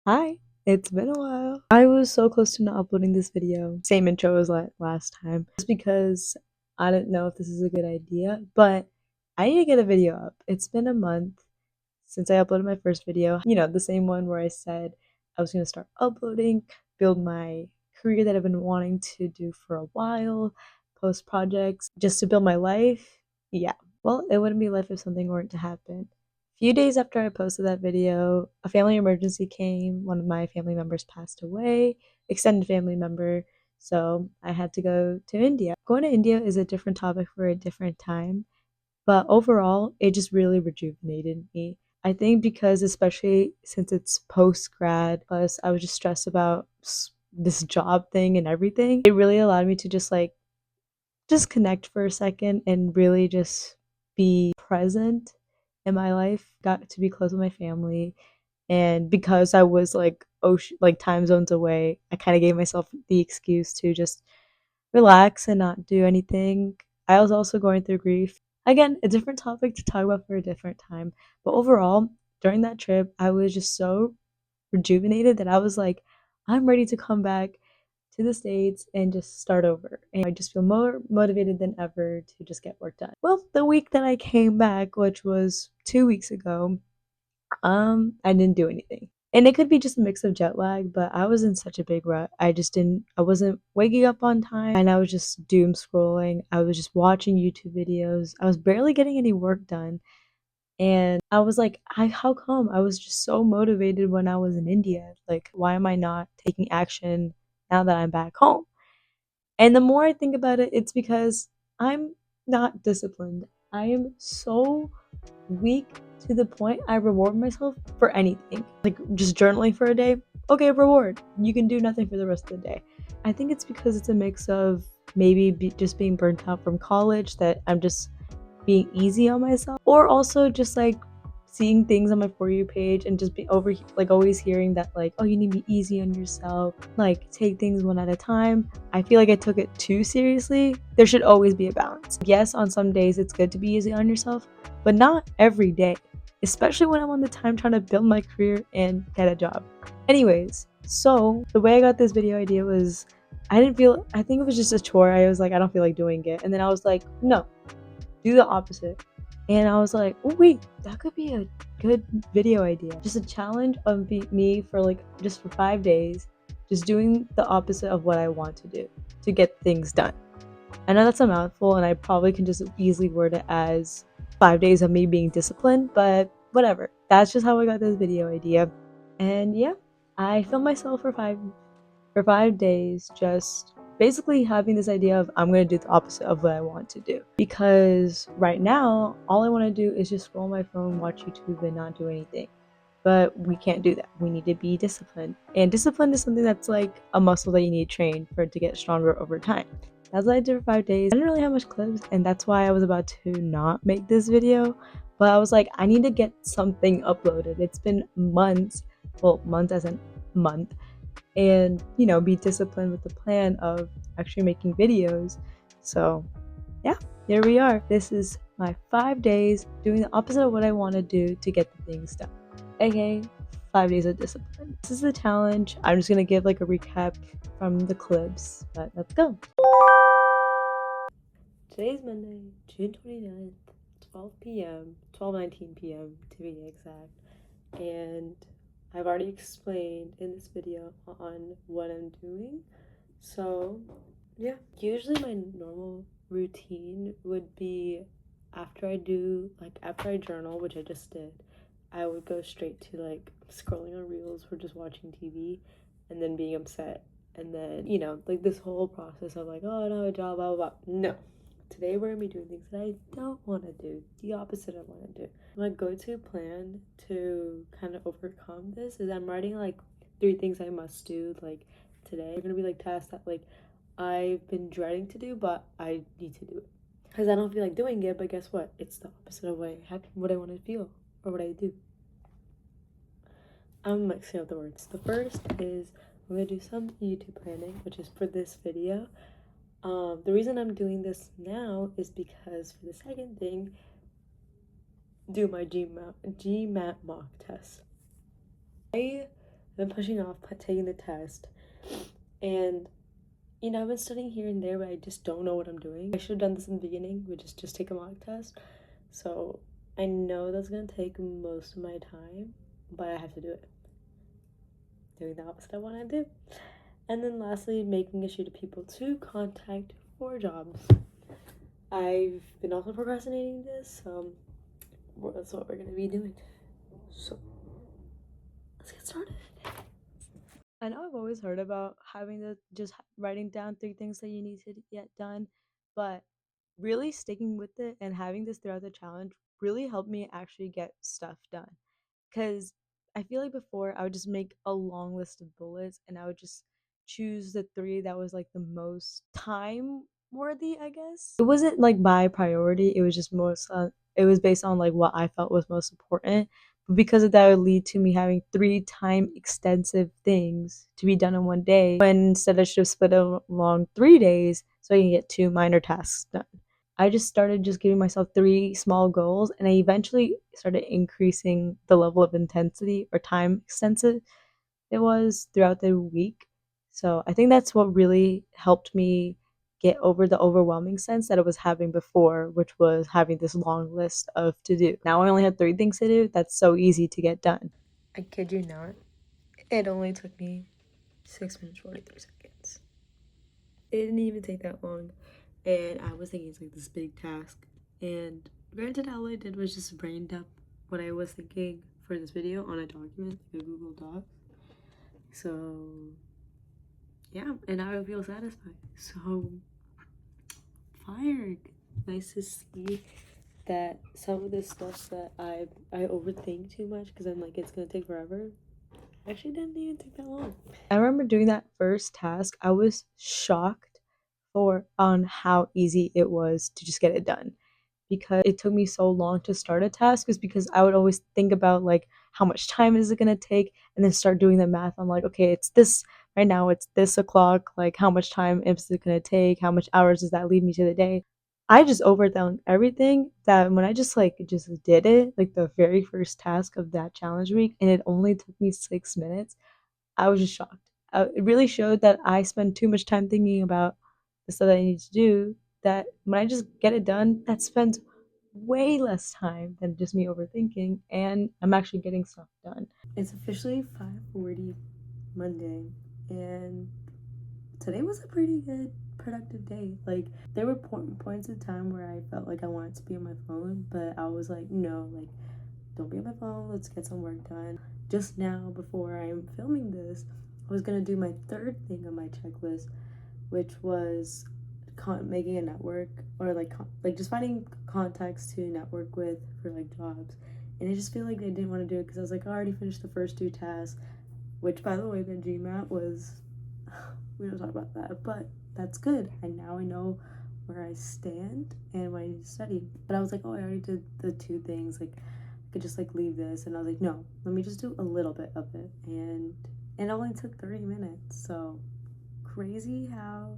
Hi, it's been a while. I was so close to not uploading this video. Same intro as last time. Just because I didn't know if this is a good idea, but I need to get a video up. It's been a month since I uploaded my first video. You know, the same one where I said I was going to start uploading, build my career that I've been wanting to do for a while, post projects, just to build my life. Yeah. Well, it wouldn't be life if something weren't to happen. Few days after I posted that video, a family emergency came. One of my family members passed away, extended family member, so I had to go to India. Going to India is a different topic for a different time, but overall, it just really rejuvenated me. I think because especially since it's post grad, plus I was just stressed about this job thing and everything, it really allowed me to just connect for a second and really just be present in my life. Got to be close with my family, and because I was like like time zones away, I kind of gave myself the excuse to just relax and not do anything. I was also going through grief. Again, a different topic to talk about for a different time. But overall, during that trip, I was just so rejuvenated that I was like, I'm ready to come back to the States and just start over. And I just feel more motivated than ever to just get work done. Well, the week that I came back, which was 2 weeks ago, I didn't do anything. And it could be just a mix of jet lag, but I was in such a big rut. I wasn't waking up on time and I was just doom scrolling. I was just watching YouTube videos. I was barely getting any work done. And I was like, how come I was just so motivated when I was in India? Like, why am I not taking action now that I'm back home? And the more I think about it, it's because I'm not disciplined. I am so weak to the point I reward myself for anything. Like just journaling for a day, okay, reward. You can do nothing for the rest of the day. I think it's because it's a mix of maybe just being burnt out from college that I'm just being easy on myself, or also just like seeing things on my For You page and just be over like always hearing that like, oh, you need to be easy on yourself, like take things one at a time. I feel like I took it too seriously. There should always be a balance. Yes, on some days it's good to be easy on yourself, but not every day, especially when I'm on the time trying to build my career and get a job. Anyways, so the way I got this video idea was I think it was just a chore. I was like, I don't feel like doing it, and then I was like, no, do the opposite. And I was like, oh wait, that could be a good video idea. Just a challenge of me for like just for 5 days, just doing the opposite of what I want to do to get things done. I know that's a mouthful and I probably can just easily word it as 5 days of me being disciplined, but whatever. That's just how I got this video idea. And yeah, I filmed myself for 5 days, just basically having this idea of I'm going to do the opposite of what I want to do. Because right now, all I want to do is just scroll my phone, watch YouTube, and not do anything. But we can't do that. We need to be disciplined. And discipline is something that's like a muscle that you need to train for it to get stronger over time. That's what I did for 5 days. I didn't really have much clips, and that's why I was about to not make this video. But I was like, I need to get something uploaded. It's been months, well, months as in month, and be disciplined with the plan of actually making videos. So yeah, here we are. This is my 5 days doing the opposite of what I want to do to get the things done, aka 5 days of discipline. This is the challenge. I'm just gonna give like a recap from the clips, but let's go. Today's Monday, June 29th, 12 p.m 12:19 p.m to be exact, and I've already explained in this video on what I'm doing. So yeah, usually my normal routine would be after I journal, which I just did, I would go straight to like scrolling on reels or just watching TV and then being upset, and then like this whole process of like, oh, I don't have a job, blah blah blah. No, today we're gonna be doing things that I don't want to do, the opposite I want to do. My go-to plan to kind of overcome this is I'm writing like 3 things I must do. Like today are gonna be like tasks that like I've been dreading to do, but I need to do it because I don't feel like doing it. But guess what? It's the opposite of what I want to feel or what I do. I'm mixing up the words. The first is I'm gonna do some YouTube planning, which is for this video. The reason I'm doing this now is because for the second thing, do my GMAT mock test. I I've been pushing off taking the test, and you know, I've been studying here and there, but I just don't know what I'm doing. I should have done this in the beginning, which is just take a mock test. So I know that's gonna take most of my time, but I have to do it. Doing the opposite I want to do. And then lastly, making a sheet of people to contact for jobs. I've been also procrastinating this, so that's what we're gonna be doing. So let's get started. I know I've always heard about having to just writing down 3 things that you need to get done, but really sticking with it and having this throughout the challenge really helped me actually get stuff done. Because I feel like before I would just make a long list of bullets and I would just choose the 3 that was like the most time worthy, I guess. It wasn't like by priority, it was just most, it was based on like what I felt was most important. But because of that, it would lead to me having 3 time extensive things to be done in one day, when instead I should have split it along 3 days so I can get 2 minor tasks done. I just started just giving myself 3 small goals, and I eventually started increasing the level of intensity or time extensive it was throughout the week. So I think that's what really helped me get over the overwhelming sense that I was having before, which was having this long list of to do. Now I only have 3 things to do. That's so easy to get done. I kid you not. It only took me 6 minutes 43 seconds. It didn't even take that long, and I was thinking it's like this big task. And granted, all I did was just brain dump what I was thinking for this video on a document, like a Google Doc. So yeah, and I feel satisfied. So fired. Nice to see that some of the stuff that I overthink too much because I'm like it's gonna take forever. Actually, didn't even take that long. I remember doing that first task. I was shocked on how easy it was to just get it done, because it took me so long to start a task is because I would always think about like how much time is it going to take, and then start doing the math on like, okay, it's this right now, it's this o'clock, like how much time is it going to take, how much hours does that lead me to the day. I just overthought everything, that when I just did it, like the very first task of that challenge week, and it only took me 6 minutes, I was just shocked. It really showed that I spend too much time thinking about the stuff that I need to do, that when I just get it done, that spends way less time than just me overthinking, and I'm actually getting stuff done. It's officially 5:40 Monday, and today was a pretty good productive day. Like there were points of time where I felt like I wanted to be on my phone, but I was like, no, like don't be on my phone, let's get some work done. Just now, before I'm filming this, I was gonna do my 3rd thing on my checklist, which was making a network, or like just finding contacts to network with for like jobs. And I just feel like I didn't want to do it because I was like, I already finished the first 2 tasks, which by the way, the GMAT was we don't talk about that, but that's good. And now I know where I stand and what I need to study. But I was like, oh, I already did the 2 things, like I could just like leave this. And I was like, no, let me just do a little bit of it. And it only took 30 minutes. So crazy how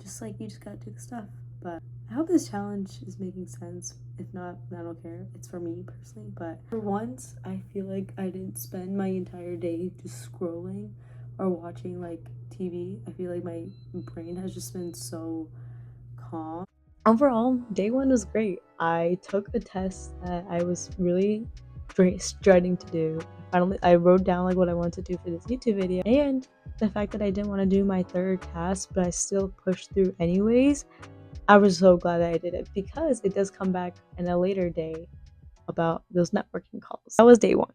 just like you just gotta do the stuff. But I hope this challenge is making sense. If not, I don't care. It's for me personally. But for once, I feel like I didn't spend my entire day just scrolling or watching like TV. I feel like my brain has just been so calm. Overall, day 1 was great. I took a test that I was really dreading to do. I wrote down like what I wanted to do for this YouTube video, and the fact that I didn't want to do my 3rd task, but I still pushed through anyways. I was so glad that I did it, because it does come back in a later day about those networking calls. That was day 1.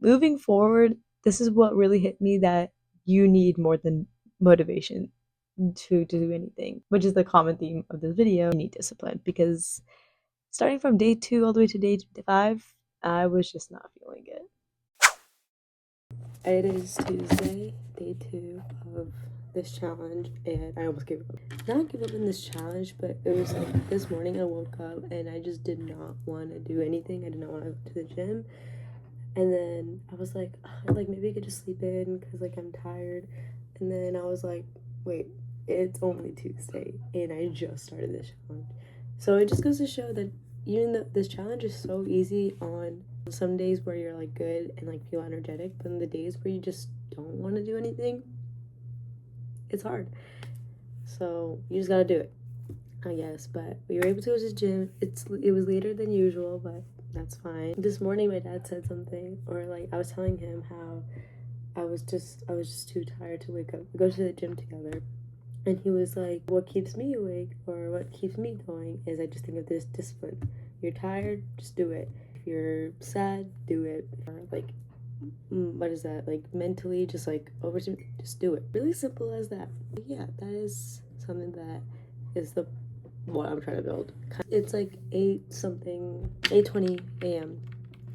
Moving forward, this is what really hit me, that you need more than motivation to do anything, which is the common theme of this video. You need discipline, because starting from day 2 all the way to day 5, I was just not feeling it. It is Tuesday, day 2 of this challenge, and I almost gave up. Not give up in this challenge, but it was like this morning I woke up and I just did not want to do anything. I did not want to go to the gym. And then I was like maybe I could just sleep in because like I'm tired. And then I was like, wait, it's only Tuesday and I just started this challenge. So it just goes to show that even though this challenge is so easy on some days where you're like good and like feel energetic, but on the days where you just don't want to do anything, it's hard. So you just gotta do it, I guess. But we were able to go to the gym. It was later than usual, but that's fine. This morning my dad said something, or like I was telling him how I was just too tired to wake up. We go to the gym together. And he was like, what keeps me awake or what keeps me going is I just think of this discipline. You're tired, just do it. If you're sad, do it. Or like, what is that? Like mentally, just like just do it. Really simple as that. But yeah, that is something that is the what I'm trying to build. It's like 8:20 a.m.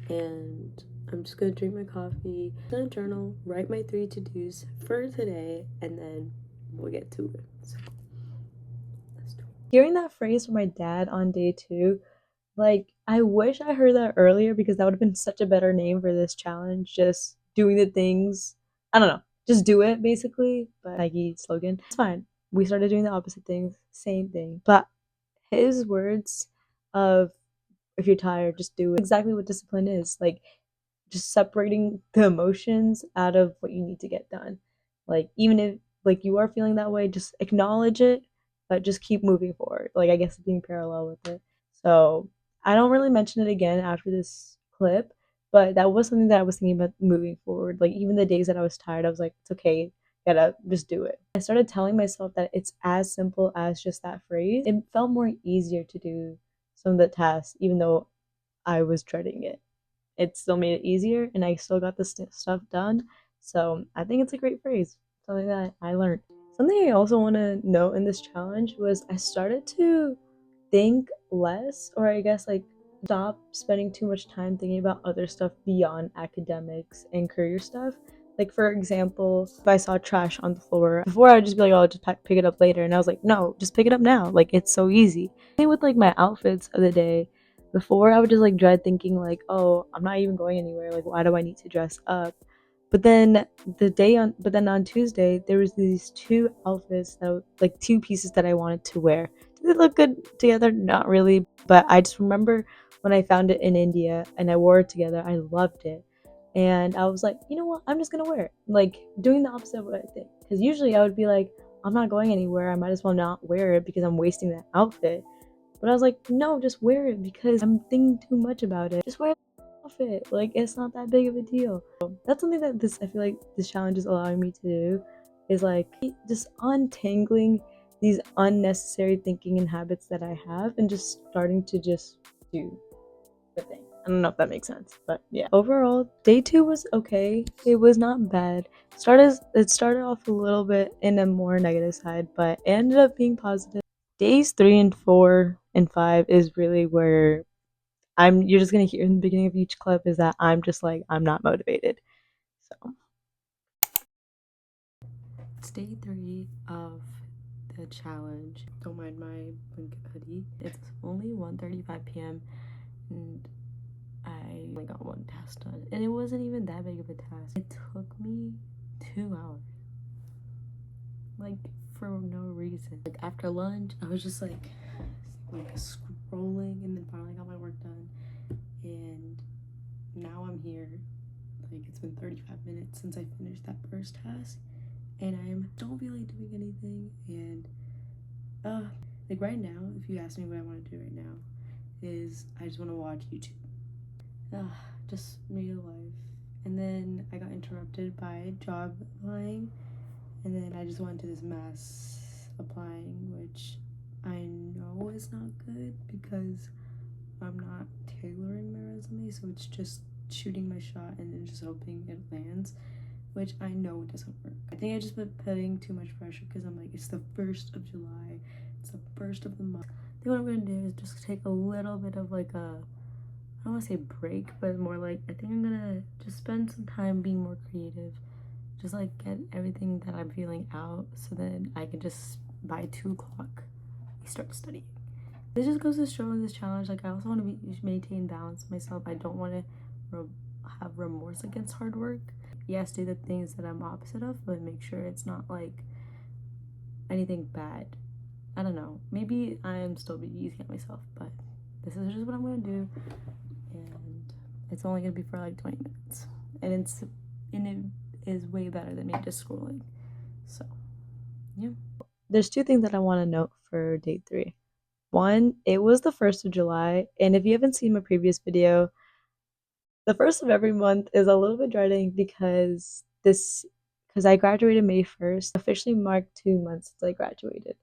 and I'm just gonna drink my coffee, gonna journal, write my 3 to-dos for today, and then we'll get to it. So let's do it. Hearing that phrase from my dad on day 2, like, I wish I heard that earlier because that would have been such a better name for this challenge. Just doing the things. I don't know. Just do it, basically. But Nike slogan. It's fine. We started doing the opposite things. Same thing. But his words of if you're tired, just do it. Exactly what discipline is. Like, just separating the emotions out of what you need to get done. Like, even if like you are feeling that way, just acknowledge it, but just keep moving forward. Like, I guess being parallel with it. So I don't really mention it again after this clip, but that was something that I was thinking about moving forward. Like, even the days that I was tired, I was like, it's okay, gotta just do it. I started telling myself that it's as simple as just that phrase. It felt more easier to do some of the tasks, even though I was dreading it. It still made it easier, and I still got the stuff done. So I think it's a great phrase, something that I learned. Something I also want to note in this challenge was I started to think less, or I guess like stop spending too much time thinking about other stuff beyond academics and career stuff. Like, for example, if I saw trash on the floor, before I'd just be like, oh, I'll just pick it up later. And I was like, no, just pick it up now. Like, it's so easy. Same with like my outfits of the day. Before, I would just like dread thinking, like, oh, I'm not even going anywhere. Like, why do I need to dress up? But then on Tuesday, there was these two outfits that like two pieces that I wanted to wear. Did they look good together? Not really, but I just remember when I found it in India and I wore it together, I loved it. And I was like, you know what? I'm just gonna wear it. Like, doing the opposite of what I think. Because usually I would be like, I'm not going anywhere. I might as well not wear it because I'm wasting that outfit. But I was like, no, just wear it because I'm thinking too much about it. Just wear the outfit. Like, it's not that big of a deal. That's something that I feel like this challenge is allowing me to do, is like just untangling these unnecessary thinking and habits that I have and just starting to just do the thing. I don't know if that makes sense, but yeah. Overall, day 2 was okay. It was not bad. It started off a little bit in a more negative side, but it ended up being positive. Days 3 and 4 and 5 is really where you're just gonna hear in the beginning of each clip is that I'm just like, I'm not motivated. So It's day 3 of the challenge. Don't mind my pink hoodie. It's only 1:35 p.m. and I only got one task done. And it wasn't even that big of a task. It took me 2 hours. Like, for no reason. Like, after lunch, I was just like scrolling, and then finally got my work done. And now I'm here. Like, it's been 35 minutes since I finished that first task, and I don't feel like doing anything. And like right now, if you ask me what I want to do right now, is I just want to watch YouTube. Just real life. And then I got interrupted by job applying, and then I just went to this mass applying, which I know is not good because I'm not tailoring my resume, so it's just shooting my shot and then just hoping it lands, which I know doesn't work. I think I just been putting too much pressure because I'm like, it's the 1st of July, it's the 1st of the month. I think what I'm gonna do is just take a little bit of like I don't want to say break, but more like, I think I'm gonna just spend some time being more creative, just like get everything that I'm feeling out, so then I can just by 2 o'clock start studying. This just goes to show in this challenge, like, I also want to maintain balance myself. I don't want to have remorse against hard work. Yes, do the things that I'm opposite of, but make sure it's not like anything bad. I don't know, maybe I am still being easy on myself, but this is just what I'm gonna do, and it's only gonna be for like 20 minutes, and is way better than me just scrolling. So, yeah. There's two things that I want to note for day 3. One, it was the 1st of July, and if you haven't seen my previous video, the first of every month is a little bit dreading because I graduated May 1st, officially marked 2 months since I graduated,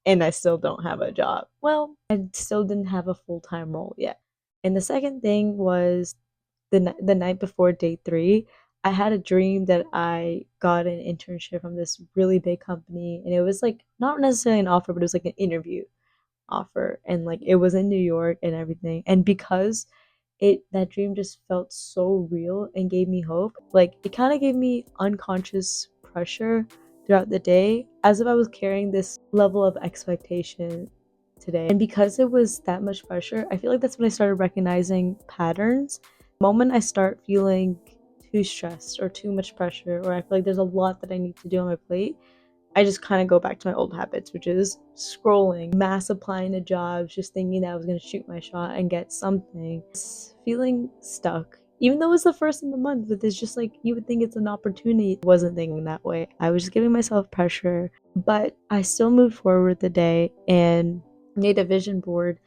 and I still don't have a job. Well, I still didn't have a full-time role yet. And the second thing was the night before day 3, I had a dream that I got an internship from this really big company, and it was like not necessarily an offer, but it was like an interview offer, and like it was in New York and everything. And because that dream just felt so real and gave me hope. Like it kind of gave me unconscious pressure throughout the day as if I was carrying this level of expectation today. And because it was that much pressure, I feel like that's when I started recognizing patterns. The moment I start feeling too stressed or too much pressure, or I feel like there's a lot that I need to do on my plate, I just kind of go back to my old habits, which is scrolling, mass applying to jobs, just thinking that I was going to shoot my shot and get something. Feeling stuck. Even though it's the first of the month, but it's just like you would think it's an opportunity. I wasn't thinking that way. I was just giving myself pressure, but I still moved forward the day and made a vision board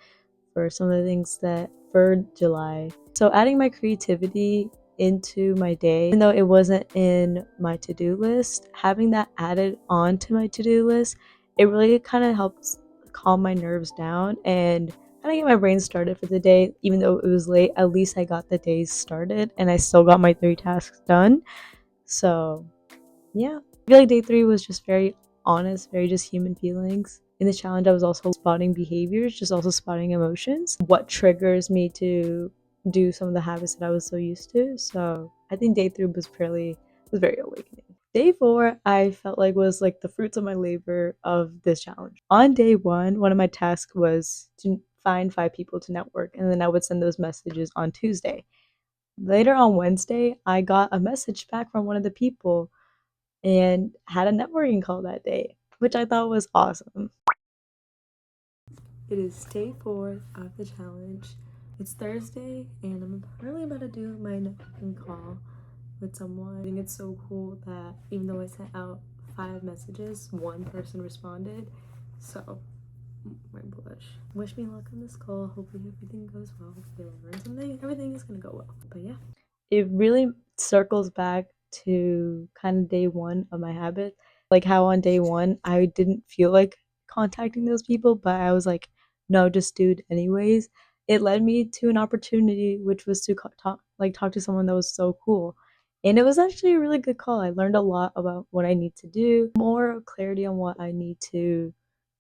for some of the things that for July. So adding my creativity into my day, even though it wasn't in my to-do list, having that added onto my to-do list, it really kind of helps calm my nerves down and kind of get my brain started for the day. Even though it was late, at least I got the day started and I still got my 3 tasks done. So yeah, I feel like day 3 was just very honest, very just human feelings. In the challenge, I was also spotting behaviors, just also spotting emotions. What triggers me to do some of the habits that I was so used to. So I think day 3 was very awakening. Day 4, I felt like was like the fruits of my labor of this challenge. On day 1, one of my tasks was to find 5 people to network, and then I would send those messages on Tuesday. Later on Wednesday, I got a message back from one of the people and had a networking call that day, which I thought was awesome. It is day 4 of the challenge. It's Thursday, and I'm currently about to do my networking call with someone. I think it's so cool that even though I sent out 5 messages, one person responded. So, my blush. Wish me luck on this call. Hopefully everything goes well. Hopefully I'll learn something. Everything is gonna go well. But yeah. It really circles back to kind of day 1 of my habit. Like how on day 1, I didn't feel like contacting those people, but I was like, no, just do it anyways. It led me to an opportunity, which was to talk to someone that was so cool. And it was actually a really good call. I learned a lot about what I need to do, more clarity on what I need to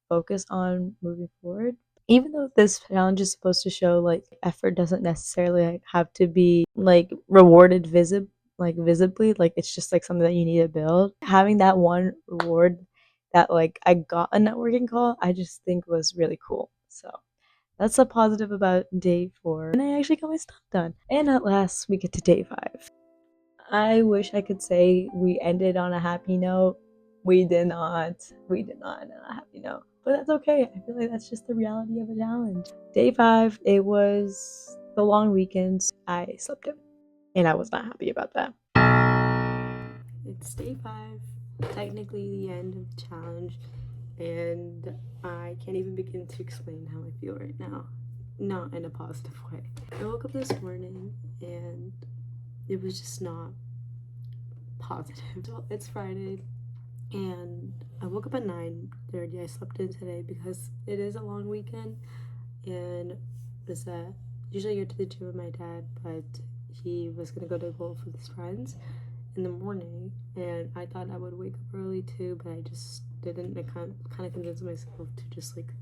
focus on moving forward. Even though this challenge is supposed to show like effort doesn't necessarily like, have to be like rewarded visibly, like it's just like something that you need to build. Having that one reward that like I got a networking call, I just think was really cool. So that's a positive about day 4. And I actually got my stuff done. And at last we get to day 5. I wish I could say we ended on a happy note. We did not. We did not end on a happy note. But that's okay. I feel like that's just the reality of a challenge. Day 5, it was the long weekend. I slept in. And I was not happy about that. It's day 5, technically the end of the challenge, and I can't even begin to explain how I feel right now. Not in a positive way. I woke up this morning and it was just not positive. So it's Friday and I woke up at 9:30. I slept in today because it is a long weekend, and is that usually I go to the gym with my dad, but he was gonna go to golf with his friends in the morning, and I thought I would wake up early too, but I just didn't. I kind of convinced myself to just like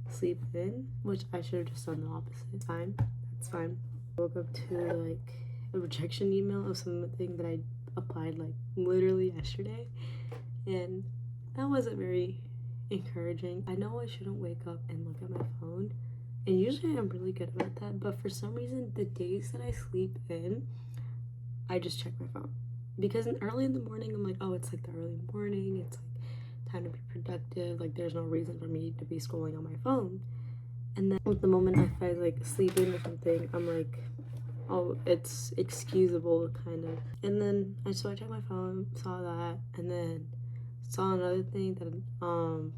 sleep in, which I should have just done the opposite. Fine, that's fine. I woke up to like a rejection email of something that I applied like literally yesterday, and that wasn't very encouraging. I know I shouldn't wake up and look at my phone, and usually I'm really good about that, but for some reason, the days that I sleep in, I just check my phone. Because early in the morning, I'm like, oh, it's like the early morning, it's like time to be productive, like there's no reason for me to be scrolling on my phone. And then with the moment if I like sleep in or something, I'm like, oh, it's excusable kind of. And then I checked my phone, saw that, and then saw another thing that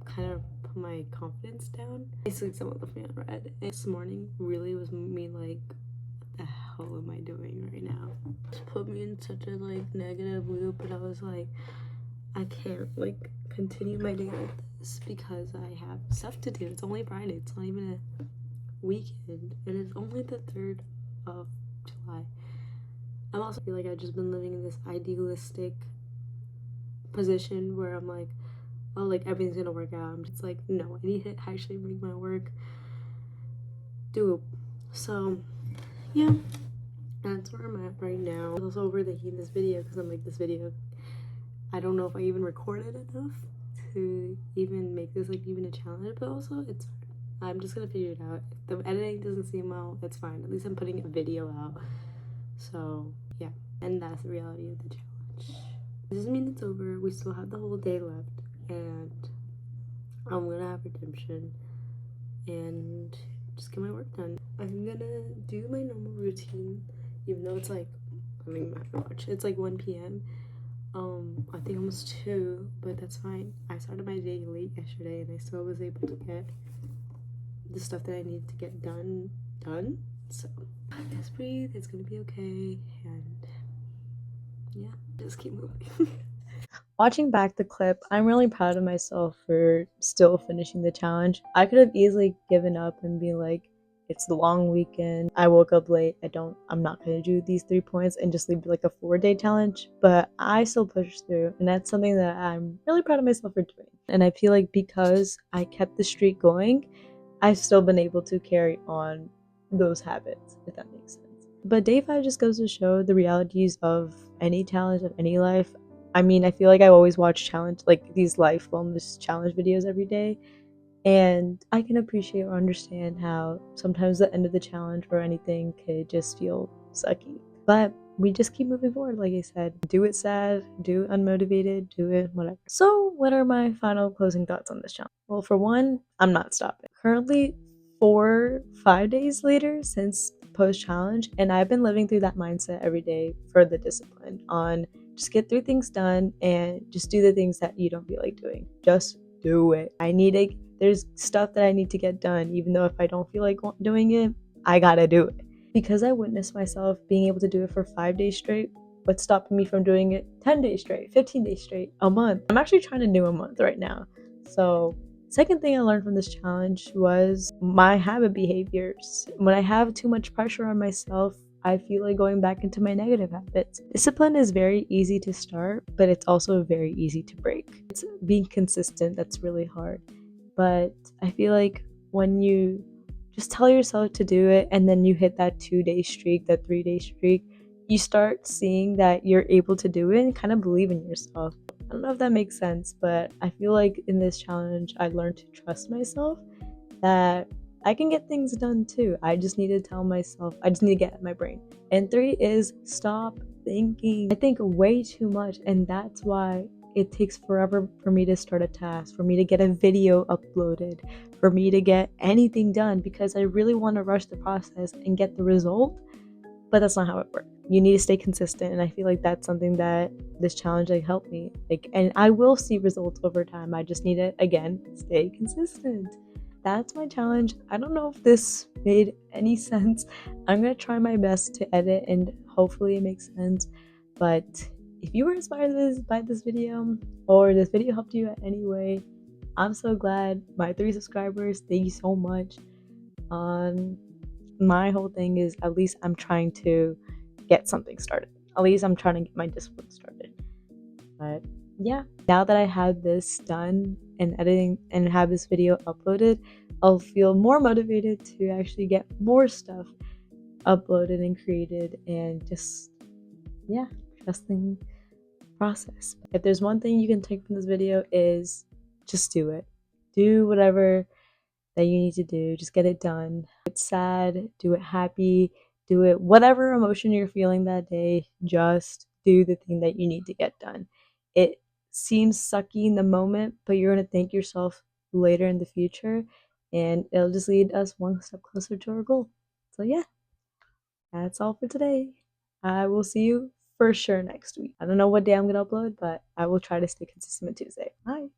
kind of put my confidence down. Basically, someone left me on red. And this morning really was me like, what the hell am I doing right now? It put me in such a like negative loop, and I was like, I can't like continue my day like this because I have stuff to do. It's only Friday. It's not even a weekend. It is only the 3rd of July. I'm also feel like I've just been living in this idealistic position where I'm like, oh, like everything's gonna work out. I'm just like, no, I need to actually make my work doable. So, yeah, that's where I'm at right now. I'm also overthinking this video because I'm like, this video, I don't know if I even recorded enough to even make this like even a challenge, but also it's fine. I'm just gonna figure it out. If the editing doesn't seem well, it's fine. At least I'm putting a video out. So, yeah, and that's the reality of the challenge. This doesn't mean it's over. We still have the whole day left, and I'm gonna have redemption and just get my work done. I'm gonna do my normal routine, even though it's like, I mean, my watch, it's like 1 p.m. I think almost 2, but that's fine. I started my day late yesterday, and I still was able to get the stuff that I needed to get done. So just breathe. It's gonna be okay, and yeah, just keep moving. Watching back the clip, I'm really proud of myself for still finishing the challenge. I could have easily given up and been like, it's the long weekend. I woke up late. I'm not going to do these 3 points and just leave it like a 4-day challenge. But I still pushed through. And that's something that I'm really proud of myself for doing. And I feel like because I kept the streak going, I've still been able to carry on those habits, if that makes sense. But day 5 just goes to show the realities of any challenge, of any life. I mean, I feel like I always watch challenge, like these life wellness challenge videos every day. And I can appreciate or understand how sometimes the end of the challenge or anything could just feel sucky. But we just keep moving forward, like I said. Do it sad, do it unmotivated, do it whatever. So, what are my final closing thoughts on this challenge? Well, for one, I'm not stopping. Currently, 5 days later since post challenge, and I've been living through that mindset every day for the discipline on just get 3 things done and just do the things that you don't feel like doing. Just do it. There's stuff that I need to get done, even though if I don't feel like doing it, I gotta do it. Because I witnessed myself being able to do it for 5 days straight, what's stopping me from doing it 10 days straight, 15 days straight, a month? I'm actually trying to do a month right now. So, second thing I learned from this challenge was my habit behaviors. When I have too much pressure on myself, I feel like going back into my negative habits. Discipline is very easy to start, but it's also very easy to break. It's being consistent that's really hard. But I feel like when you just tell yourself to do it and then you hit that 2 day streak, that 3 day streak, you start seeing that you're able to do it and kind of believe in yourself. I don't know if that makes sense, but I feel like in this challenge, I learned to trust myself that I can get things done too. I just need to tell myself, I just need to get out my brain. And 3 is stop thinking. I think way too much, and that's why it takes forever for me to start a task, for me to get a video uploaded, for me to get anything done because I really want to rush the process and get the result, but that's not how it works. You need to stay consistent, and I feel like that's something that this challenge like helped me. And I will see results over time. I just need to again stay consistent. That's my challenge. I don't know if this made any sense. I'm gonna try my best to edit and hopefully it makes sense. But if you were inspired by this video or this video helped you in any way, I'm so glad. My 3 subscribers, thank you so much. My whole thing is at least I'm trying to get something started. At least I'm trying to get my discipline started. But yeah, now that I have this done and editing and have this video uploaded, I'll feel more motivated to actually get more stuff uploaded and created and just, yeah, trusting the process. If there's one thing you can take from this video is just do it. Do whatever that you need to do. Just get it done. It's sad, do it happy, do it whatever emotion you're feeling that day. Just do the thing that you need to get done. It seems sucky in the moment, but you're going to thank yourself later in the future, and it'll just lead us one step closer to our goal. So, yeah. that's all for today. I will see you for sure next week. I don't know what day I'm gonna upload, but I will try to stay consistent with Tuesday. Bye.